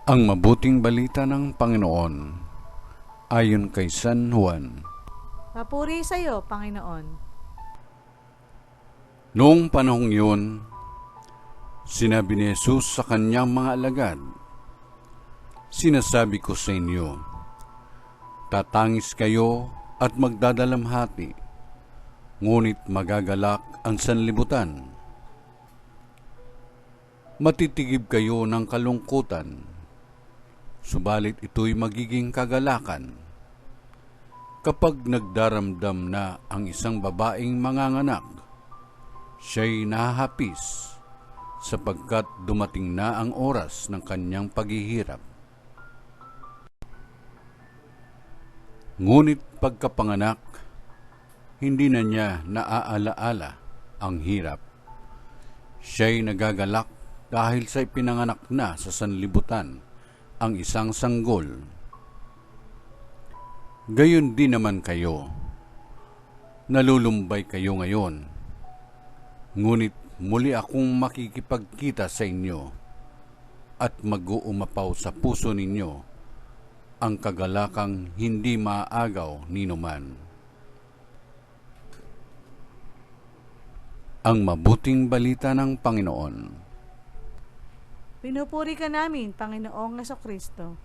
Ang mabuting balita ng Panginoon ayon kay San Juan. Papuri sa iyo, Panginoon. Noong panahong yun, sinabi ni Jesus sa kanyang mga alagad, "Sinasabi ko sa inyo, tatangis kayo at magdadalamhati, ngunit magagalak ang sanlibutan. Matitigib kayo ng kalungkutan, subalit ito'y magiging kagalakan. Kapag nagdaramdam na ang isang babaeng manganganak, siya'y nahahapis sapagkat dumating na ang oras ng kanyang paghihirap. Ngunit pagkapanganak, hindi na niya naaalaala ang hirap. Siya'y nagagalak dahil sa ipinanganak na sa sanlibutan ang isang sanggol. Gayon din naman kayo, nalulumbay kayo ngayon, ngunit muli akong makikipagkita sa inyo at mag-uumapaw sa puso ninyo ang kagalakang hindi maaagaw ninuman." Ang mabuting balita ng Panginoon. Pinupuri ka namin, Panginoong Hesukristo.